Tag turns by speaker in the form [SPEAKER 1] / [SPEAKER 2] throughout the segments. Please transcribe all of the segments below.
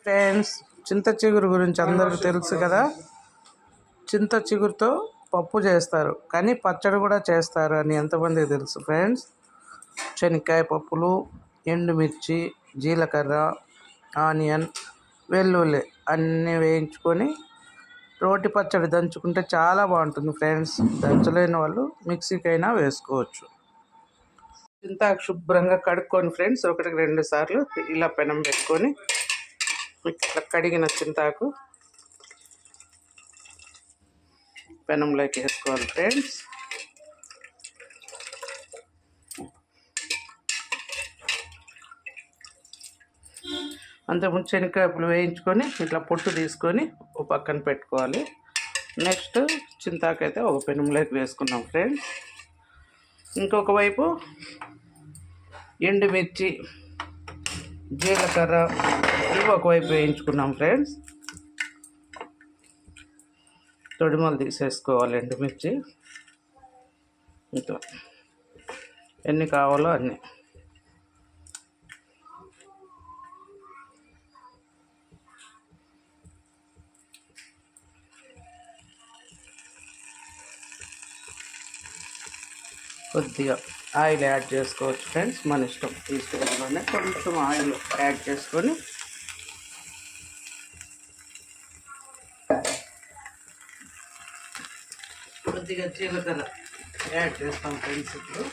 [SPEAKER 1] Friends, చింత చిగురు గురించి అందరికీ తెలుసు కదా. చింత చిగురుతో పప్పు చేస్తారు, కానీ పచ్చడి కూడా చేస్తారు అని ఎంతమందికి తెలుసు ఫ్రెండ్స్. శనక్కాయ పప్పులు, ఎండుమిర్చి, జీలకర్ర, ఆనియన్, వెల్లుల్లి అన్నీ వేయించుకొని రోటి పచ్చడి దంచుకుంటే చాలా బాగుంటుంది ఫ్రెండ్స్. దంచలేని వాళ్ళు మిక్సీకైనా వేసుకోవచ్చు. చింతాకు శుభ్రంగా కడుక్కొని ఫ్రెండ్స్, 1-2 సార్లు ఇలా పెనం పెట్టుకొని ఇట్లా కడిగిన చింతాకు పెనంలోకి వేసుకోవాలి ఫ్రెండ్స్. అంతకుముందు శనక్కాయలు వేయించుకొని ఇట్లా పొట్టు తీసుకొని ఒక పక్కన పెట్టుకోవాలి. నెక్స్ట్ చింతాకు అయితే ఒక పెనంలోకి వేసుకున్నాం ఫ్రెండ్స్. ఇంకొక వైపు ఎండుమిర్చి, జీలకర్ర ఇవి ఒకవైపు వేయించుకున్నాం ఫ్రెండ్స్. తొడిమలు తీసేసుకోవాలి ఎండుమిర్చి. ఇంకా ఎన్ని కావాలో అన్నీ. కొద్దిగా ఆయిల్ యాడ్ చేసుకోవచ్చు ఫ్రెండ్స్, మన ఇష్టం. ఈ స్టేజ్లోనే కొంచెం ఆయిల్ యాడ్ చేసుకొని కొద్దిగా జీలకర్ర యాడ్ చేస్తాం ఫ్రెండ్స్. ఇప్పుడు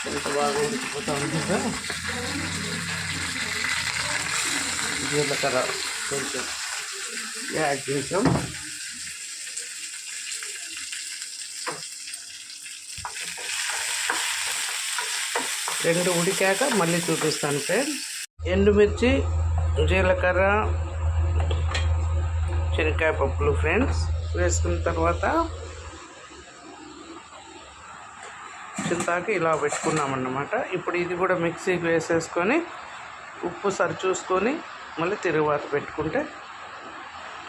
[SPEAKER 1] ఎంత బాగా ఉడికిపోతూ ఉంటుందో. జీలకర్ర కొంచెం యాడ్ చేసాం. రెండు ఉడికాక మళ్ళీ చూపిస్తాను ఫ్రెండ్స్. ఎండుమిర్చి, జీలకర్ర, శనక్కాయ పప్పులు ఫ్రెండ్స్ వేసుకున్న తర్వాత చింతాకు ఇలా పెట్టుకున్నామన్నమాట. ఇప్పుడు ఇది కూడా మిక్సీకి వేసేసుకొని ఉప్పు సరి చూసుకొని మళ్ళీ తిరుగుబాత పెట్టుకుంటే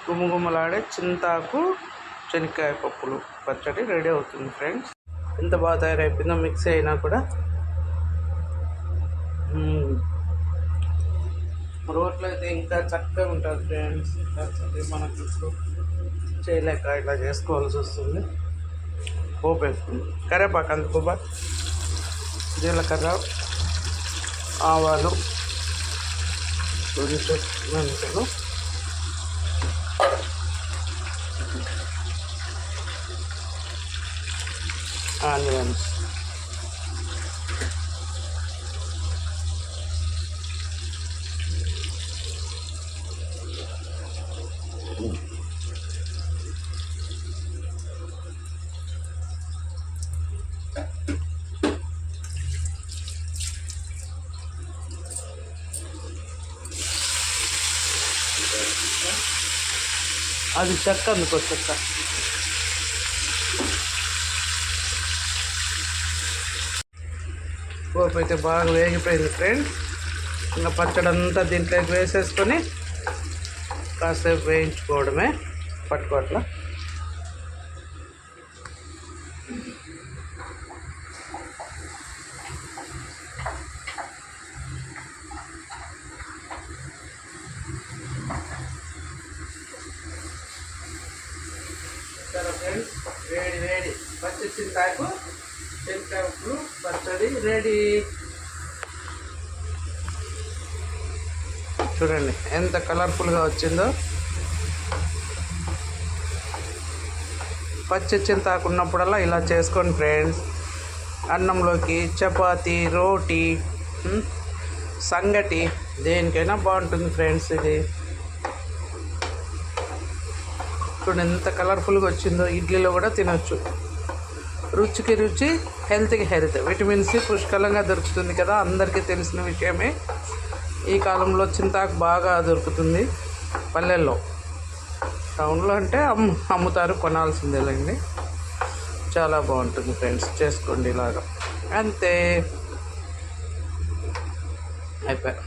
[SPEAKER 1] గుమగుమలాడే చింతాకు శనక్కాయ పప్పులు పచ్చడి రెడీ అవుతుంది ఫ్రెండ్స్. ఎంత బాగా తయారైపోయిందో. మిక్సీ అయినా కూడా రోట్లో అయితే ఇంకా చక్కగా ఉంటుంది ఫ్రెండ్స్. మనకు చేయలేక ఇలా చేసుకోవాల్సి వస్తుంది. పోపు వేసుకుంది, కరివేపాకు, అందుకోబా, జీలకర్ర, ఆవాలు, కొంచెం మెంతులు, ఆనియన్స్, అది చెక్క, అందుకో చెక్క. పోపు అయితే బాగా వేగిపోయింది ఫ్రెండ్స్. ఇంకా పచ్చడి అంతా దీంట్లోకి వేసేసుకొని కాసేపు వేయించుకోవడమే పట్టుకోవట్లా. ఫ్రెండ్స్, వేడి వేడి పచ్చి చింతాకు శనక్కాయ పచ్చడి రెడీ. చూడండి ఎంత కలర్ఫుల్గా వచ్చిందో. పచ్చి చింతాకు ఉన్నప్పుడల్లా ఇలా చేసుకోండి ఫ్రెండ్స్. అన్నంలోకి, చపాతి, రోటీ, సంగటి దేనికైనా బాగుంటుంది ఫ్రెండ్స్. ఇది చూడండి ఎంత కలర్ఫుల్గా వచ్చిందో. ఇడ్లీలో కూడా తినొచ్చు. రుచికి రుచి, హెల్త్కి హెల్త్. విటమిన్ సి పుష్కలంగా దొరుకుతుంది కదా, అందరికీ తెలిసిన విషయమే. ఈ కాలంలో చింతాకు బాగా దొరుకుతుంది పల్లెల్లో. టౌన్లో అంటే అమ్ముతారు, కొనాల్సిందేలేండి. చాలా బాగుంటుంది ఫ్రెండ్స్, చేసుకోండి ఇలాగా. అంతే, అయిపోయి.